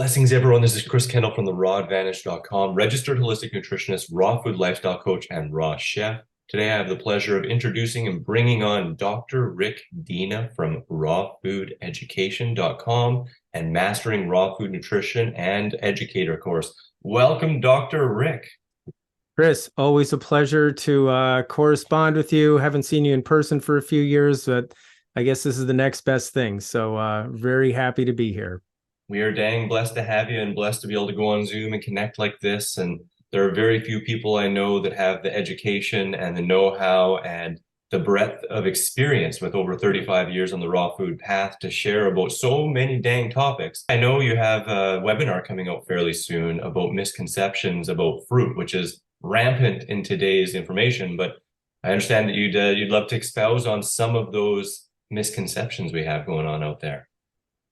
Blessings, everyone. This is Chris Kendall from the rawadvantage.com, registered holistic nutritionist, raw food lifestyle coach, and raw chef. Today, I have the pleasure of introducing and bringing on Dr. Rick Dina from rawfoodeducation.com and Mastering Raw Food Nutrition and Educator course. Welcome, Dr. Rick. Chris, always a pleasure to correspond with you. Haven't seen you in person for a few years, but I guess this is the next best thing. So very happy to be here. We are dang blessed to have you and blessed to be able to go on Zoom and connect like this. And there are very few people I know that have the education and the know-how and the breadth of experience with over 35 years on the raw food path to share about so many dang topics. I know you have a webinar coming out fairly soon about misconceptions about fruit, which is rampant in today's information, but I understand that you'd love to espouse on some of those misconceptions we have going on out there.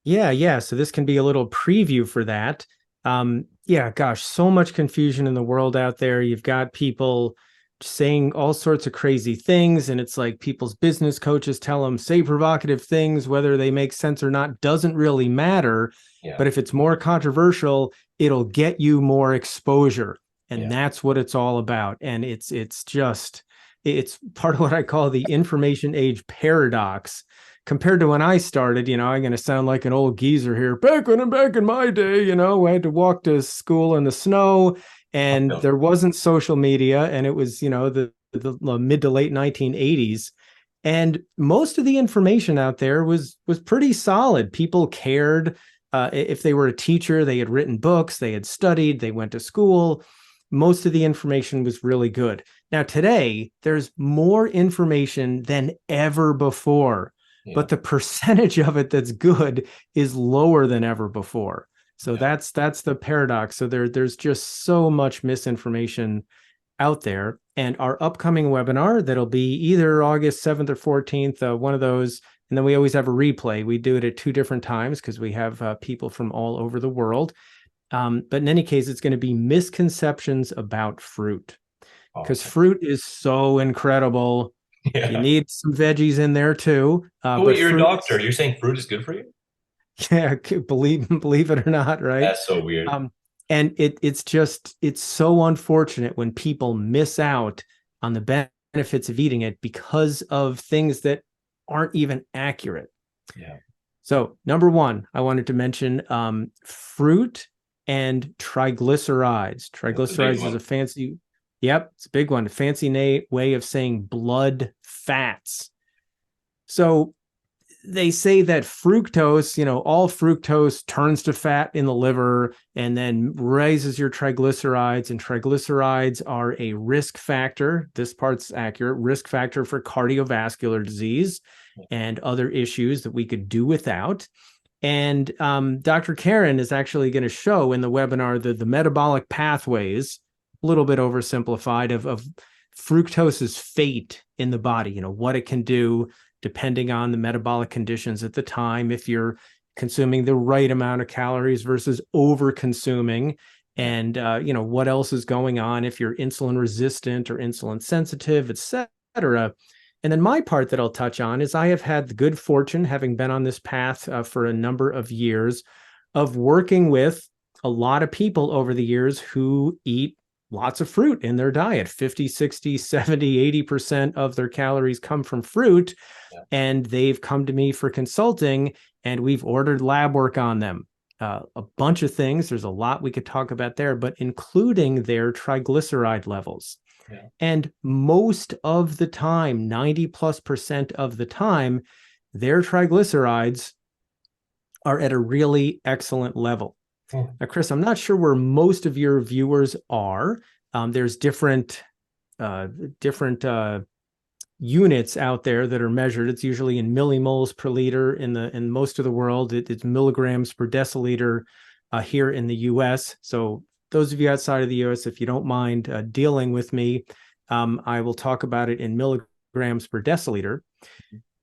Yeah. So this can be a little preview for that. Yeah, gosh, so much confusion in the world out there. You've got people saying all sorts of crazy things, and it's like people's business coaches tell them, say provocative things, whether they make sense or not doesn't really matter. Yeah. But if it's more controversial, it'll get you more exposure. And that's what it's all about. And it's part of what I call the information age paradox. Compared to when I started, I'm going to sound like an old geezer here. Back in my day, I had to walk to school in the snow, and there wasn't social media, and it was, the mid to late 1980s. And most of the information out there was pretty solid. People cared. If they were a teacher, they had written books, they had studied, they went to school. Most of the information was really good. Now, today, there's more information than ever before. But the percentage of it that's good is lower than ever before. So that's the paradox. So there's just so much misinformation out there. And our upcoming webinar, that'll be either August 7th or 14th, one of those. And then we always have a replay. We do it at two different times because we have people from all over the world. But in any case, it's going to be misconceptions about fruit, because fruit is so incredible. Yeah. You need some veggies in there too. But you're a doctor. You're saying fruit is good for you? Yeah, believe it or not, right? That's so weird. And it's so unfortunate when people miss out on the benefits of eating it because of things that aren't even accurate. Yeah. So number one, I wanted to mention fruit and triglycerides. Triglycerides is a fancy... Yep, it's a big one. A fancy way of saying blood fats. So they say that fructose, all fructose turns to fat in the liver and then raises your triglycerides. And triglycerides are a risk factor. This part's accurate. Risk factor for cardiovascular disease and other issues that we could do without. And Dr. Karen is actually going to show in the webinar the metabolic pathways, a little bit oversimplified, of fructose's fate in the body, what it can do depending on the metabolic conditions at the time, if you're consuming the right amount of calories versus over consuming, and what else is going on if you're insulin resistant or insulin sensitive, etc. And then my part that I'll touch on is I have had the good fortune, having been on this path for a number of years, of working with a lot of people over the years who eat lots of fruit in their diet. 50, 60, 70, 80% of their calories come from fruit. And they've come to me for consulting, and we've ordered lab work on them. A bunch of things. There's a lot we could talk about there, but including their triglyceride levels. And most of the time, 90+% of the time, their triglycerides are at a really excellent level. Now, Chris, I'm not sure where most of your viewers are. There's different units out there that are measured. It's usually in millimoles per liter in most of the world. It's milligrams per deciliter here in the U.S. So those of you outside of the U.S., if you don't mind dealing with me, I will talk about it in milligrams per deciliter.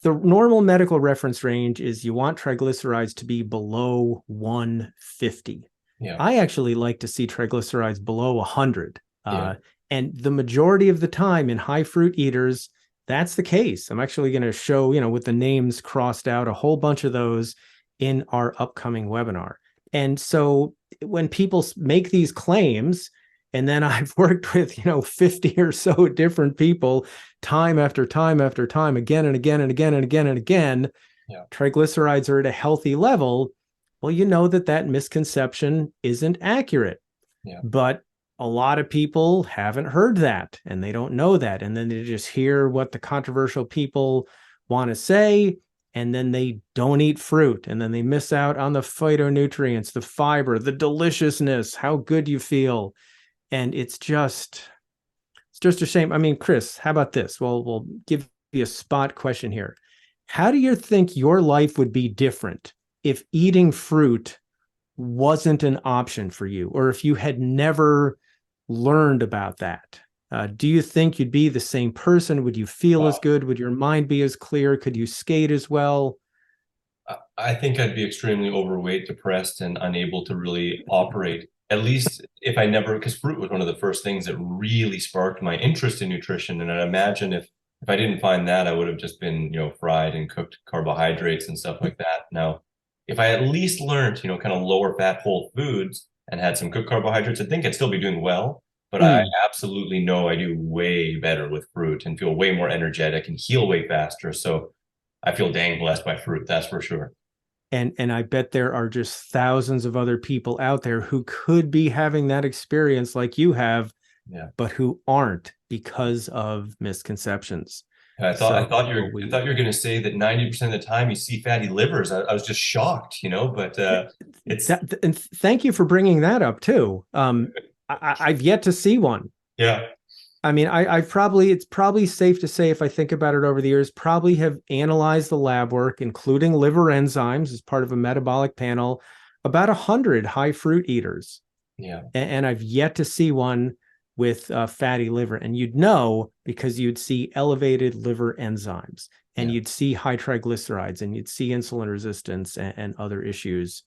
The normal medical reference range is you want triglycerides to be below 150. I actually like to see triglycerides below 100. And the majority of the time in high fruit eaters, that's the case. I'm actually going to show, with the names crossed out, a whole bunch of those in our upcoming webinar. And so when people make these claims, and then I've worked with, 50 or so different people time after time after time, again and again and again and again and again, Yeah. triglycerides are at a healthy level. Well, you know that misconception isn't accurate. Yeah. But a lot of people haven't heard that and they don't know that. And then they just hear what the controversial people want to say. And then they don't eat fruit. And then they miss out on the phytonutrients, the fiber, the deliciousness, how good you feel. And it's just a shame. I mean, Chris, how about this? Well, we'll give you a spot question here. How do you think your life would be different if eating fruit wasn't an option for you, or if you had never learned about that? Do you think you'd be the same person? Would you feel as Wow. good? Would your mind be as clear? Could you skate as well? I think I'd be extremely overweight, depressed, and unable to really operate. At least if I never, because fruit was one of the first things that really sparked my interest in nutrition. And I'd imagine if I didn't find that, I would have just been, fried and cooked carbohydrates and stuff like that. Now, if I at least learned, kind of lower fat whole foods and had some good carbohydrates, I think I'd still be doing well. But I Mm. absolutely know I do way better with fruit and feel way more energetic and heal way faster. So I feel dang blessed by fruit, that's for sure. And I bet there are just thousands of other people out there who could be having that experience like you have, Yeah. but who aren't because of misconceptions. I So thought I we thought you were going to say that 90% of the time you see fatty livers. I was just shocked, but it's and thank you for bringing that up too. I've yet to see one. yeah, I mean, it's probably safe to say, if I think about it over the years, probably have analyzed the lab work, including liver enzymes as part of a metabolic panel, about 100 high fruit eaters. yeah, And I've yet to see one with fatty liver. And you'd know because you'd see elevated liver enzymes and yeah. you'd see high triglycerides and you'd see insulin resistance and other issues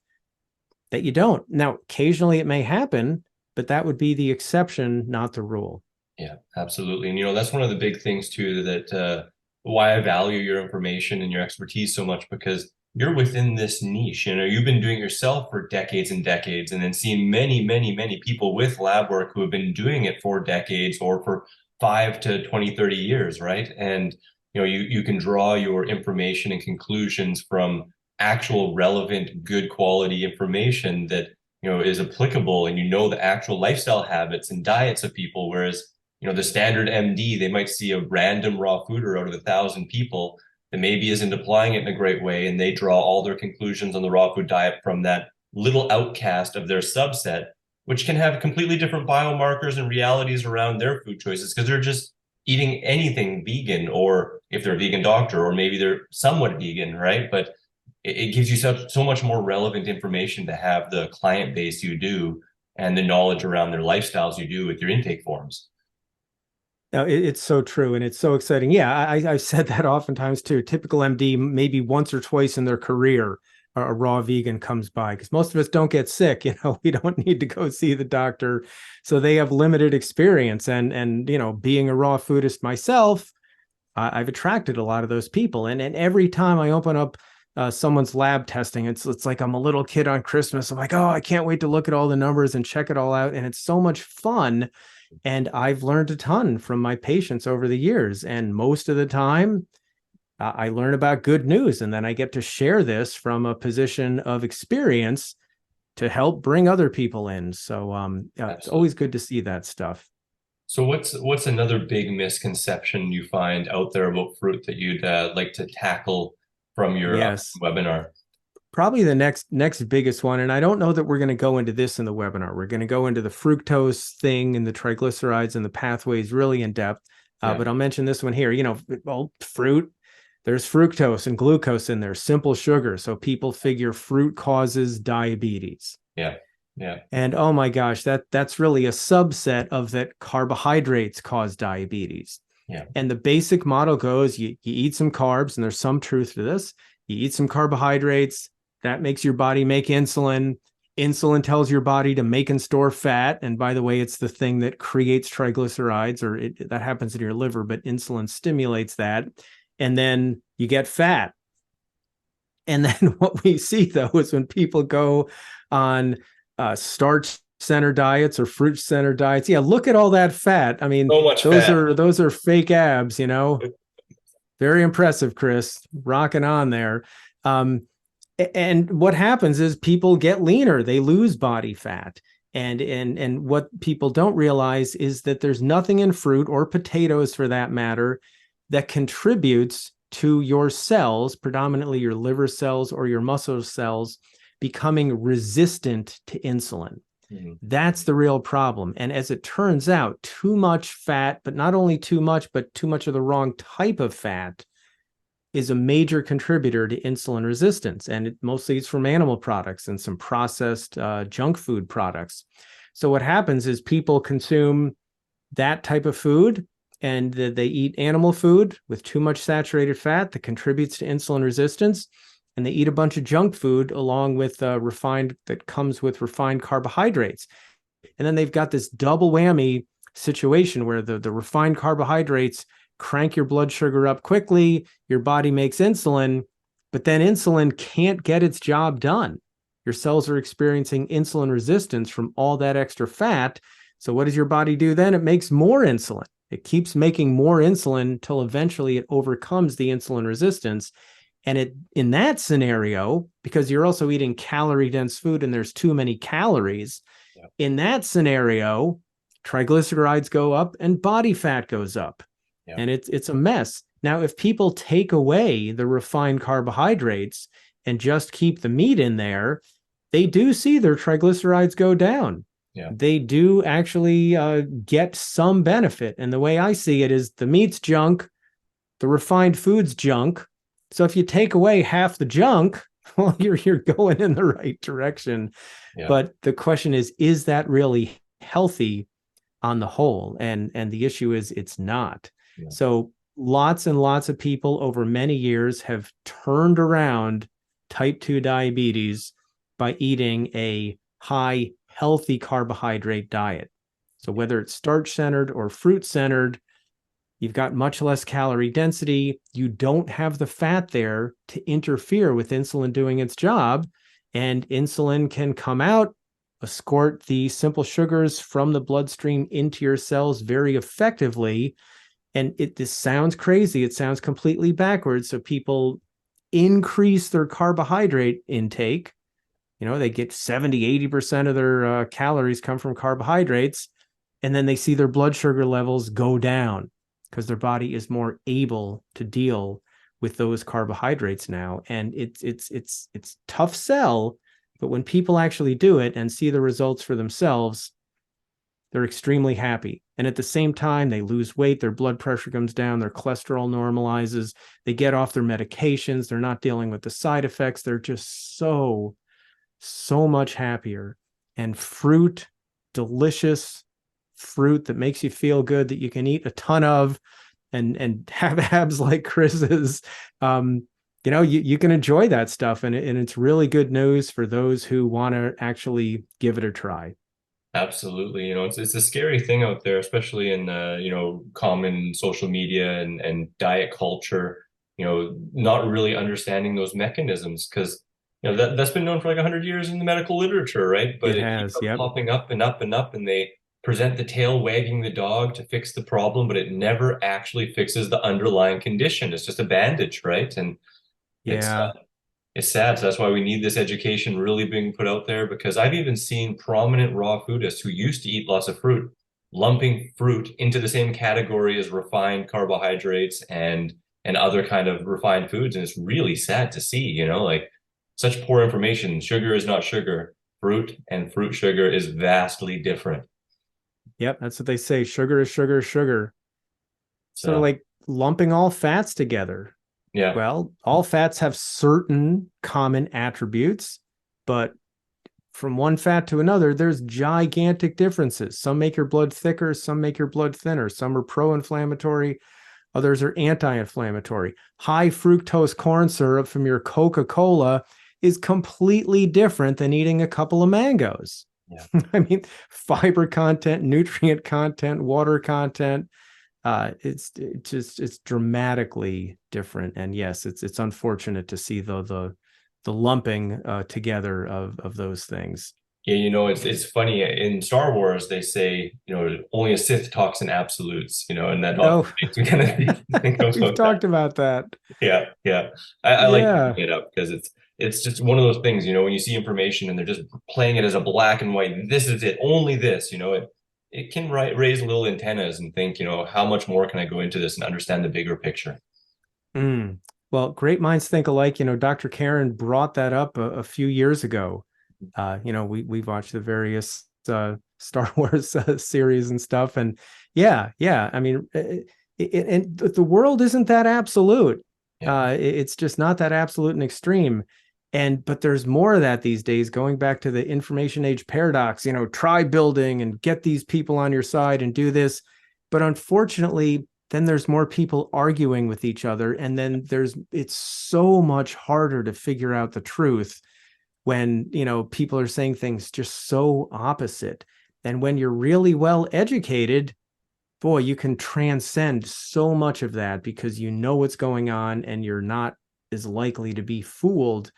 that you don't. Now, occasionally it may happen, but that would be the exception, not the rule. Yeah, absolutely. And that's one of the big things too that why I value your information and your expertise so much because you're within this niche. You've been doing it yourself for decades and decades, and then seeing many, many, many people with lab work who have been doing it for decades or for 5 to 20, 30 years, right? And you can draw your information and conclusions from actual relevant, good quality information that is applicable, and the actual lifestyle habits and diets of people, whereas the standard MD, they might see a random raw fooder out of 1,000 people that maybe isn't applying it in a great way, and they draw all their conclusions on the raw food diet from that little outcast of their subset, which can have completely different biomarkers and realities around their food choices because they're just eating anything vegan, or if they're a vegan doctor, or maybe they're somewhat vegan, right? But it gives you so much more relevant information to have the client base you do and the knowledge around their lifestyles you do with your intake forms. No, it's so true, and it's so exciting. Yeah, I've said that oftentimes too. Typical MD, maybe once or twice in their career, a raw vegan comes by because most of us don't get sick. We don't need to go see the doctor, so they have limited experience. And being a raw foodist myself, I've attracted a lot of those people. And every time I open up someone's lab testing, it's like I'm a little kid on Christmas. I'm like, oh, I can't wait to look at all the numbers and check it all out, and it's so much fun. And I've learned a ton from my patients over the years. And most of the time, I learn about good news. And then I get to share this from a position of experience to help bring other people in. So it's Absolutely. always good to see that stuff. So what's another big misconception you find out there about fruit that you'd like to tackle from your Yes. webinar? Probably the next biggest one, and I don't know that we're going to go into this in the webinar. We're going to go into the fructose thing and the triglycerides and the pathways really in depth. Yeah, But I'll mention this one here. Well, fruit, there's fructose and glucose in there, simple sugar. So people figure fruit causes diabetes. yeah, yeah, And oh my gosh, that's really a subset of that carbohydrates cause diabetes. yeah, And the basic model goes, you eat some carbs, and there's some truth to this. You eat some carbohydrates, that makes your body make insulin. Insulin tells your body to make and store fat. And by the way, it's the thing that creates triglycerides, or that happens in your liver, but insulin stimulates that. And then you get fat. And then what we see though is when people go on starch center diets or fruit center diets, yeah, look at all that fat. I mean, So much those fat. are those are fake abs, you know. Very impressive, Chris. Rocking on there. Um, and what happens is people get leaner, they lose body fat. And what people don't realize is that there's nothing in fruit or potatoes for that matter that contributes to your cells, predominantly your liver cells or your muscle cells, becoming resistant to insulin. Mm-hmm. That's the real problem. And as it turns out, too much fat, but not only too much, but too much of the wrong type of fat is a major contributor to insulin resistance. And it mostly is from animal products and some processed junk food products. So what happens is people consume that type of food and they eat animal food with too much saturated fat that contributes to insulin resistance. And they eat a bunch of junk food along with refined that comes with refined carbohydrates. And then they've got this double whammy situation where the refined carbohydrates crank your blood sugar up quickly, your body makes insulin, but then insulin can't get its job done. Your cells are experiencing insulin resistance from all that extra fat. So what does your body do then? It makes more insulin. It keeps making more insulin until eventually it overcomes the insulin resistance. And in that scenario, because you're also eating calorie dense food and there's too many calories, in that scenario, triglycerides go up and body fat goes up. And it's a mess. Now, if people take away the refined carbohydrates and just keep the meat in there, they do see their triglycerides go down. They do actually get some benefit. And the way I see it is the meat's junk, the refined food's junk. So if you take away half the junk, well, you're going in the right direction. But the question is that really healthy on the whole? And the issue is it's not. So lots and lots of people over many years have turned around type 2 diabetes by eating a high healthy carbohydrate diet. So whether it's starch centered or fruit centered, you've got much less calorie density. You don't have the fat there to interfere with insulin doing its job. And insulin can come out, escort the simple sugars from the bloodstream into your cells very effectively. And this sounds crazy. It sounds completely backwards. So people increase their carbohydrate intake. You know, they get 70, 80% of their calories come from carbohydrates. And then they see their blood sugar levels go down because their body is more able to deal with those carbohydrates now. And it's tough sell, but when people actually do it and see the results for themselves, they're extremely happy. And at the same time, they lose weight, their blood pressure comes down, their cholesterol normalizes, they get off their medications, they're not dealing with the side effects. They're just so much happier. And fruit, delicious fruit that makes you feel good, that you can eat a ton of and have abs like Chris's. You know, you can enjoy that stuff. And it's really good news for those who want to actually give it a try. Absolutely. You know, it's a scary thing out there, especially in common social media and diet culture, not really understanding those mechanisms because that's been known for like 100 years in the medical literature, right? But It it keeps has, yep. popping up and up and up, and they present the tail wagging the dog to fix the problem, but it never actually fixes the underlying condition. It's just a bandage, right? And it's Yeah. it's sad. So that's why we need this education really being put out there because I've even seen prominent raw foodists who used to eat lots of fruit lumping fruit into the same category as refined carbohydrates and other kind of refined foods. And it's really sad to see, like such poor information. Sugar is not sugar. Fruit and fruit sugar is vastly different. Yep, that's what they say. Sugar is sugar is sugar. Sort of So like lumping all fats together. yeah, Well, all fats have certain common attributes, but from one fat to another, there's gigantic differences. Some make your blood thicker, some make your blood thinner. Some are pro-inflammatory, others are anti-inflammatory. High fructose corn syrup from your Coca-Cola is completely different than eating a couple of mangoes. yeah. I mean, fiber content, nutrient content, water content, it's dramatically different. And yes, it's unfortunate to see the the lumping together of those things. Yeah, it's funny in Star Wars they say, only a Sith talks in absolutes, and that often Oh, makes me kind of think we've about that. talked about that. Yeah, yeah. I like bringing Yeah. it up because it's just one of those things, when you see information and they're just playing it as a black and white, this is it, only this, it can raise little antennas and think, how much more can I go into this and understand the bigger picture? Mm. Well, great minds think alike. Dr. Karen brought that up a few years ago. We've watched the various Star Wars series and stuff, and yeah. I mean, and the world isn't that absolute. Yeah, It's just not that absolute and extreme. But there's more of that these days. Going back to the information age paradox, try building and get these people on your side and do this. But unfortunately, then there's more people arguing with each other, and then it's so much harder to figure out the truth when people are saying things just so opposite. And when you're really well educated, boy, you can transcend so much of that because you know what's going on and you're not as likely to be fooled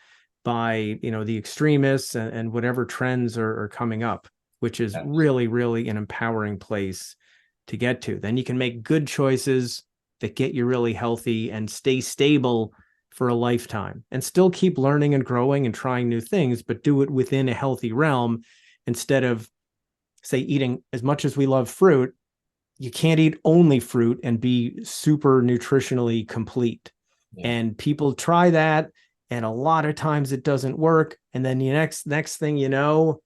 by the extremists and whatever trends are coming up, which is really, really an empowering place to get to. Then you can make good choices that get you really healthy and stay stable for a lifetime and still keep learning and growing and trying new things, but do it within a healthy realm instead of, say, eating as much as we love fruit. You can't eat only fruit and be super nutritionally complete. yeah, And people try that, and a lot of times it doesn't work. And then the next thing you know,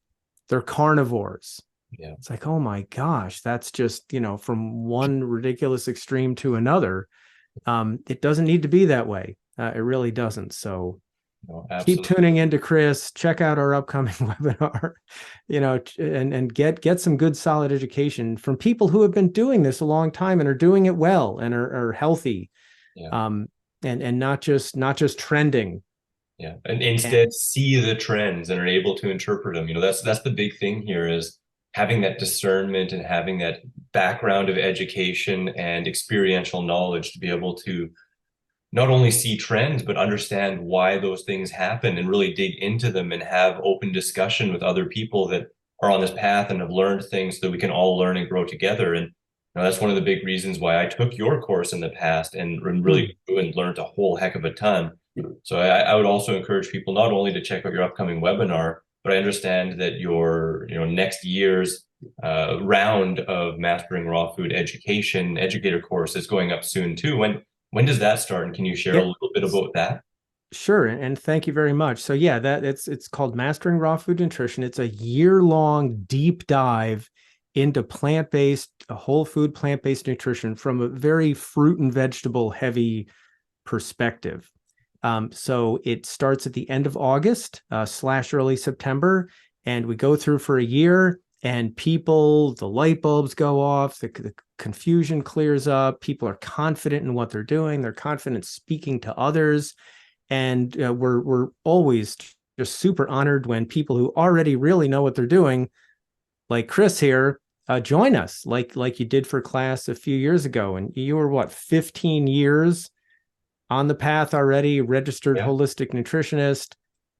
they're carnivores. yeah. It's like, oh my gosh, that's just, from one ridiculous extreme to another. It doesn't need to be that way. It really doesn't. So No, keep absolutely. tuning into Chris, check out our upcoming webinar, and get some good solid education from people who have been doing this a long time and are doing it well and are healthy. Yeah. And not just trending. Yeah, and And instead see the trends and are able to interpret them. That's the big thing here is having that discernment and having that background of education and experiential knowledge to be able to not only see trends, but understand why those things happen and really dig into them and have open discussion with other people that are on this path and have learned things so that we can all learn and grow together. And that's one of the big reasons why I took your course in the past and really grew and learned a whole heck of a ton. So I would also encourage people not only to check out your upcoming webinar, but I understand that your next year's round of Mastering Raw Food Education educator course is going up soon too. When does that start? And can you share a yeah, little bit about that? sure. And thank you very much. So yeah, that it's called Mastering Raw Food Nutrition. It's a year-long deep dive into plant-based, whole food plant-based nutrition from a very fruit and vegetable heavy perspective. So it starts at the end of August / early September, and we go through for a year. And the light bulbs go off, the confusion clears up. People are confident in what they're doing. They're confident speaking to others, and we're always just super honored when people who already really know what they're doing, like Chris here, join us, like you did for class a few years ago. And you were what, 15 years on the path already, registered Yeah. holistic nutritionist,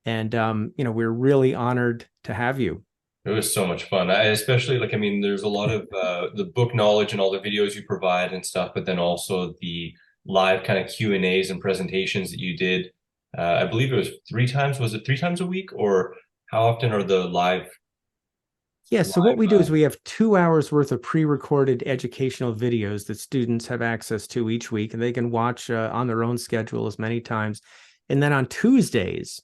and we're really honored to have you. It was so much fun. I especially like, I mean, there's a lot of the book knowledge and all the videos you provide and stuff, but then also the live kind of Q&As and presentations that you did. I believe it was 3 times. Was it 3 times a week, or how often are the Yeah, so what live? we do is we have 2 hours worth of pre-recorded educational videos that students have access to each week, and they can watch on their own schedule as many times. And then on Tuesdays,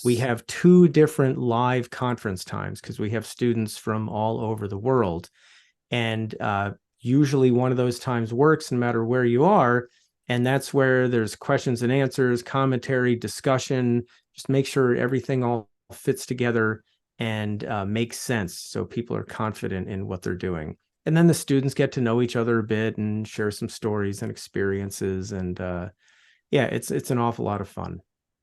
we Yes. have 2 different live conference times because we have students from all over the world. And usually one of those times works no matter where you are. And that's where there's questions and answers, commentary, discussion, just make sure everything all fits together and makes sense so people are confident in what they're doing. And then the students get to know each other a bit and share some stories and experiences. And yeah, it's an awful lot of fun.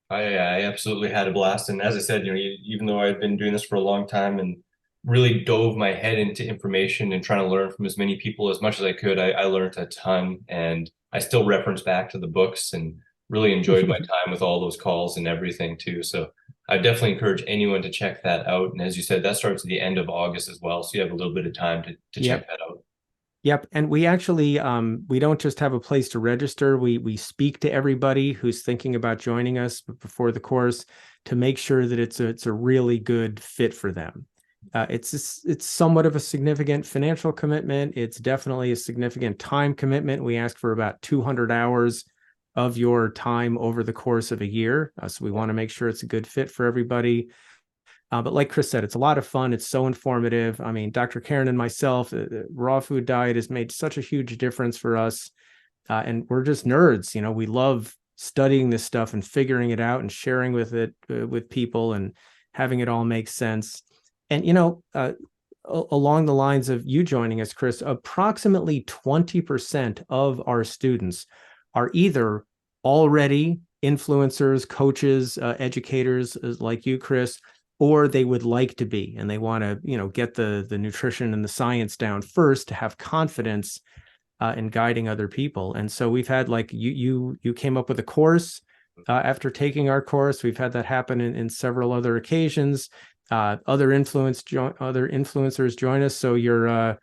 I absolutely had a blast. And as I said, even though I've been doing this for a long time and really dove my head into information and trying to learn from as many people as much as I could, I learned a ton. And I still reference back to the books and really enjoyed my time with all those calls and everything too. So I definitely encourage anyone to check that out. And as you said, that starts at the end of August as well. So you have a little bit of time to check Yep. that out. Yep. And we actually we don't just have a place to register. We speak to everybody who's thinking about joining us before the course to make sure that it's a really good fit for them. It's somewhat of a significant financial commitment. It's definitely a significant time commitment. We ask for about 200 hours of your time over the course of a year. So we want to make sure it's a good fit for everybody. But like Chris said, it's a lot of fun. It's so informative. I mean, Dr. Karen and myself, the raw food diet has made such a huge difference for us. And we're just nerds. We love studying this stuff and figuring it out and sharing with people and having it all make sense. And, along the lines of you joining us, Chris, approximately 20% of our students are either already influencers, coaches, educators like you, Chris, or they would like to be, and they want to, get the nutrition and the science down first to have confidence in guiding other people. And so we've had, like, you came up with a course after taking our course. We've had that happen in several other occasions. Other influencers join us. So you're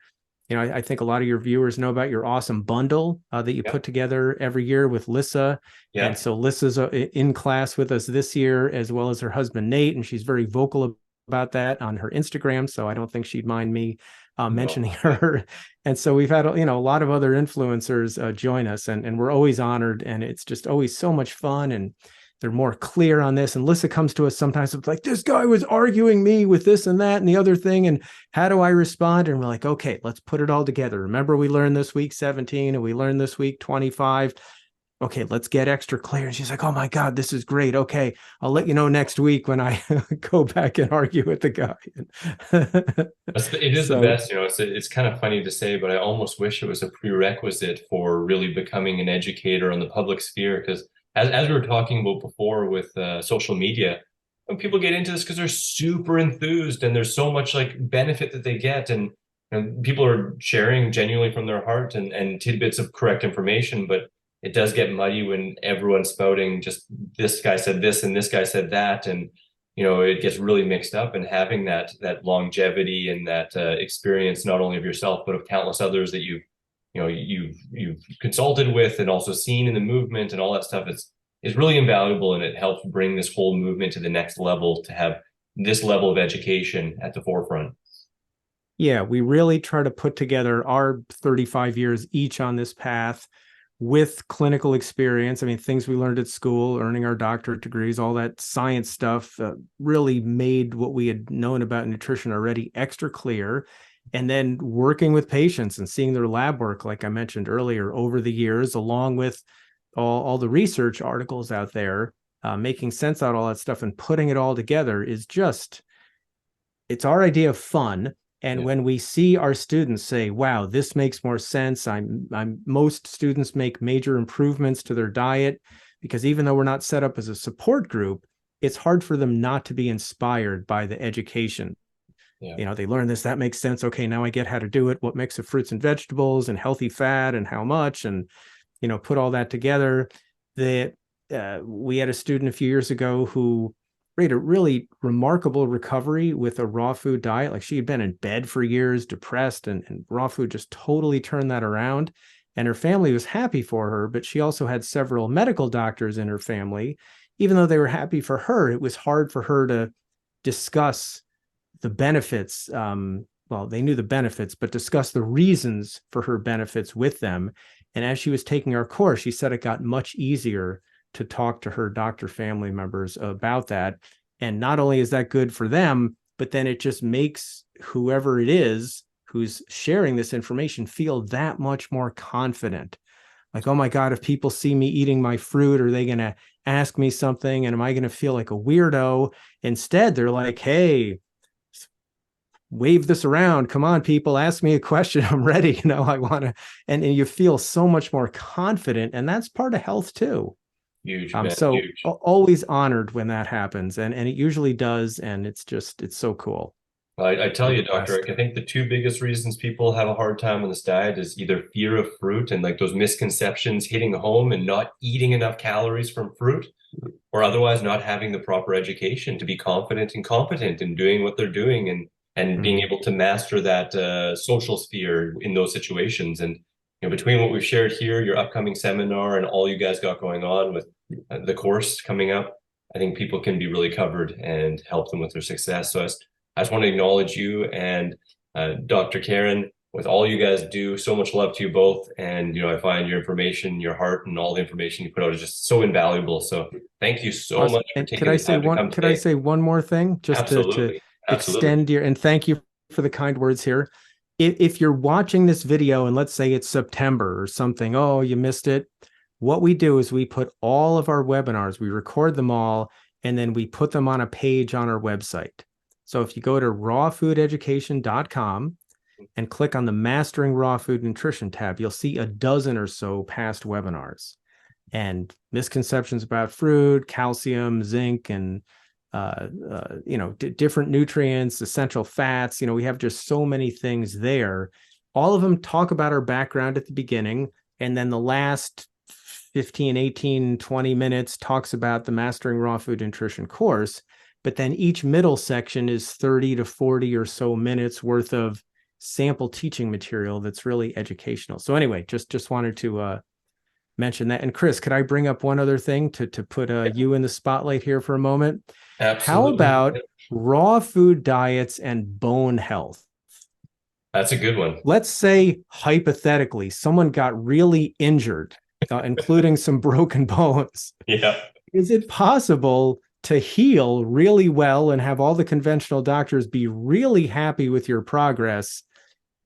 I think a lot of your viewers know about your awesome bundle that you put together every year with Lissa. Yeah. And so Lissa's in class with us this year, as well as her husband, Nate. And she's very vocal about that on her Instagram. So I don't think she'd mind me mentioning her. And so we've had, a lot of other influencers join us, and we're always honored. And it's just always so much fun. And they're more clear on this. And Lissa comes to us sometimes with like, this guy was arguing me with this and that and the other thing. And how do I respond? And we're like, okay, let's put it all together. Remember, we learned this week 17 and we learned this week 25. Okay, let's get extra clear. And she's like, oh my God, this is great. Okay, I'll let you know next week when I go back and argue with the guy. It is the best, it's kind of funny to say, but I almost wish it was a prerequisite for really becoming an educator on the public sphere. Because as we were talking about before with social media, when people get into this because they're super enthused and there's so much like benefit that they get, and people are sharing genuinely from their heart and tidbits of correct information, but it does get muddy when everyone's spouting just this guy said this and this guy said that, and it gets really mixed up. And having that longevity and that experience, not only of yourself but of countless others that you've consulted with and also seen in the movement and all that stuff, is really invaluable, and it helps bring this whole movement to the next level, to have this level of education at the forefront. Yeah, we really try to put together our 35 years each on this path with clinical experience. I mean, things we learned at school, earning our doctorate degrees, all that science stuff really made what we had known about nutrition already extra clear. And then working with patients and seeing their lab work, like I mentioned earlier, over the years, along with all the research articles out there, making sense out of all that stuff and putting it all together is just, it's our idea of fun. And when we see our students say, wow, this makes more sense, most students make major improvements to their diet, because even though we're not set up as a support group, it's hard for them not to be inspired by the education. They learn this, that makes sense. Okay, now I get how to do it. What mix of fruits and vegetables and healthy fat and how much, and, put all that together. We had a student a few years ago who made a really remarkable recovery with a raw food diet. Like, she had been in bed for years, depressed, and raw food just totally turned that around. And her family was happy for her, but she also had several medical doctors in her family. Even though they were happy for her, it was hard for her to discuss the benefits. Well, they knew the benefits, but discuss the reasons for her benefits with them. And as she was taking our course, she said it got much easier to talk to her doctor family members about that. And not only is that good for them, but then it just makes whoever it is who's sharing this information feel that much more confident. Like, oh my God, if people see me eating my fruit, are they going to ask me something? And am I going to feel like a weirdo? Instead, they're like, hey, wave this around. Come on, people, ask me a question. I'm ready. I want to, and you feel so much more confident. And that's part of health too. Huge, man, so huge. Always honored when that happens, and it usually does, and it's so cool. I tell you, Dr. Rick, I think the two biggest reasons people have a hard time on this diet is either fear of fruit and like those misconceptions hitting home and not eating enough calories from fruit, or otherwise not having the proper education to be confident and competent in doing what they're doing, and being Mhm. able to master that social sphere in those situations. And between what we've shared here, your upcoming seminar, and all you guys got going on with the course coming up, I think people can be really covered and help them with their success. So I just want to acknowledge you and Dr. Karen, with all you guys do. So much love to you both. And, I find your information, your heart, and all the information you put out is just so invaluable. So thank you so Awesome. much for And taking the time to come could I today. say one more thing just to Absolutely. Absolutely. extend your, and thank you for the kind words here. If you're watching this video and let's say it's September or something, oh, you missed it. What we do is we put all of our webinars, we record them all, and then we put them on a page on our website. So if you go to rawfoodeducation.com and click on the Mastering Raw Food Nutrition tab, you'll see a dozen or so past webinars and misconceptions about fruit, calcium, zinc, and different nutrients, essential fats. We have just so many things there. All of them talk about our background at the beginning, and then the last 15, 18, 20 minutes talks about the Mastering Raw Food Nutrition course. But then each middle section is 30 to 40 or so minutes worth of sample teaching material that's really educational. So anyway, just wanted to mention that. And Chris, could I bring up one other thing to put you in the spotlight here for a moment? How Absolutely. about raw food diets and bone health? That's a good one. Let's say hypothetically someone got really injured, including some broken bones. Yeah. Is it possible to heal really well and have all the conventional doctors be really happy with your progress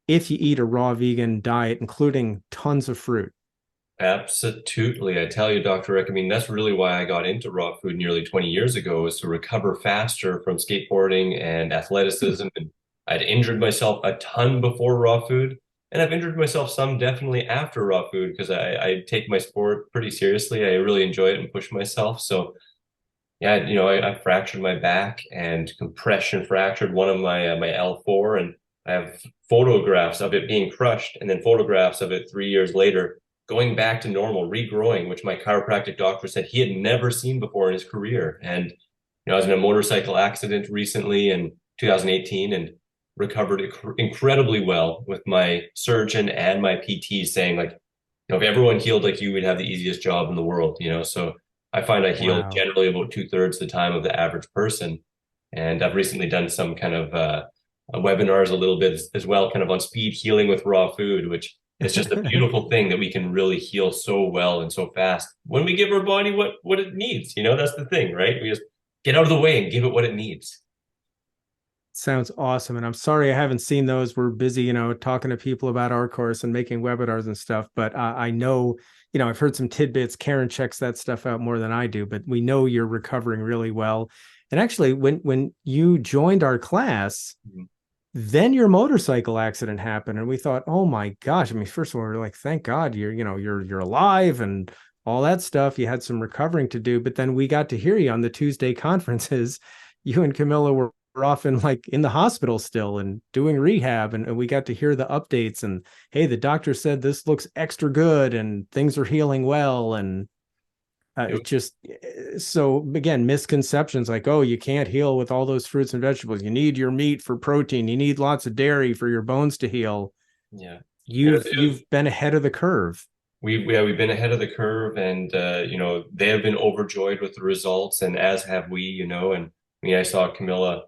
if you eat a raw vegan diet, including tons of fruit? Absolutely. I tell you, Dr. Rick, I mean, that's really why I got into raw food nearly 20 years ago, is to recover faster from skateboarding and athleticism. And I'd injured myself a ton before raw food, and I've injured myself some definitely after raw food, because I take my sport pretty seriously. I really enjoy it and push myself. So yeah, I fractured my back and compression fractured one of my L4, and I have photographs of it being crushed, and then photographs of it 3 years later going back to normal, regrowing, which my chiropractic doctor said he had never seen before in his career. And I was in a motorcycle accident recently in 2018 and recovered incredibly well, with my surgeon and my PT saying, like, if everyone healed like you, we'd have the easiest job in the world. So I find I heal Wow. generally about 2/3 the time of the average person. And I've recently done some kind of webinars a little bit as well, kind of on speed healing with raw food, which is just a beautiful thing that we can really heal so well and so fast when we give our body what it needs. That's the thing, right? We just get out of the way and give it what it needs. Sounds awesome. And I'm sorry I haven't seen those. We're busy, talking to people about our course and making webinars and stuff. But I know, I've heard some tidbits. Karen checks that stuff out more than I do, but we know you're recovering really well. And actually, when you joined our class, Mhm. then your motorcycle accident happened, and we thought, oh my gosh. I mean, first of all, we were like, thank God you're alive and all that stuff. You had some recovering to do, but then we got to hear you on the Tuesday conferences. You and Camilla were often like in the hospital still and doing rehab, and we got to hear the updates and hey, the doctor said this looks extra good and things are healing well. And it just, so again, misconceptions like, oh, you can't heal with all those fruits and vegetables, you need your meat for protein, you need lots of dairy for your bones to heal. Yeah. You've been ahead of the curve. We've been ahead of the curve, and they have been overjoyed with the results, and as have we. And I mean, I saw Camilla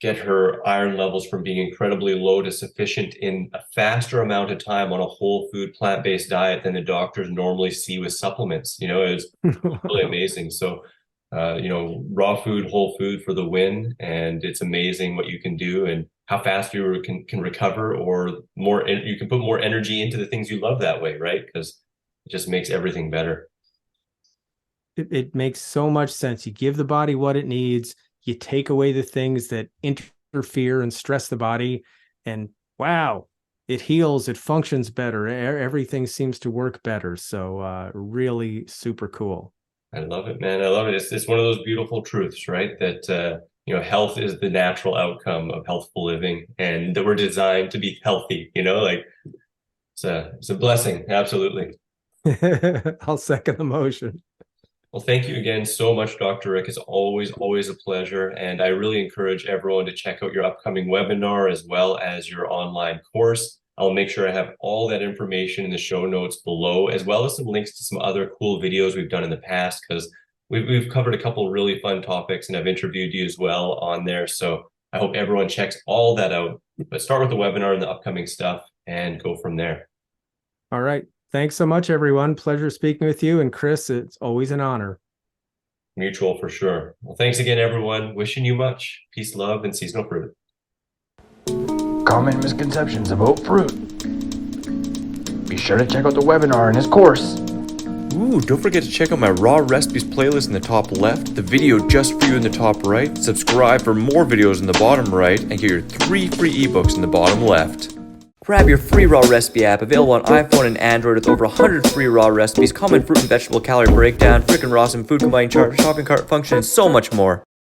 get her iron levels from being incredibly low to sufficient in a faster amount of time on a whole food plant-based diet than the doctors normally see with supplements. It's really Wow. amazing. So raw food, whole food for the win, and it's amazing what you can do and how fast you can recover, or more. You can put more energy into the things you love that way, right? Because it just makes everything better. It makes so much sense. You give the body what it needs, you take away the things that interfere and stress the body, and wow, it heals, it functions better. Everything seems to work better. So really super cool. I love it, man. I love it. It's one of those beautiful truths, right? That health is the natural outcome of healthful living, and that we're designed to be healthy. Like it's a blessing. Absolutely. I'll second the motion. Well, thank you again so much, Dr. Rick. It's always a pleasure. And I really encourage everyone to check out your upcoming webinar as well as your online course. I'll make sure I have all that information in the show notes below, as well as some links to some other cool videos we've done in the past, because we've covered a couple really fun topics and I've interviewed you as well on there. So I hope everyone checks all that out. But start with the webinar and the upcoming stuff and go from there. All right. Thanks so much, everyone. Pleasure speaking with you. And Chris, it's always an honor. Mutual for sure. Well, thanks again, everyone. Wishing you much peace, love, and seasonal fruit. Common misconceptions about fruit. Be sure to check out the webinar and his course. Ooh, don't forget to check out my raw recipes playlist in the top left, the video just for you in the top right, subscribe for more videos in the bottom right, and get your 3 free ebooks in the bottom left. Grab your free raw recipe app available on iPhone and Android with over 100 free raw recipes, common fruit and vegetable calorie breakdown, frickin' raw and food combining chart, shopping cart function, and so much more.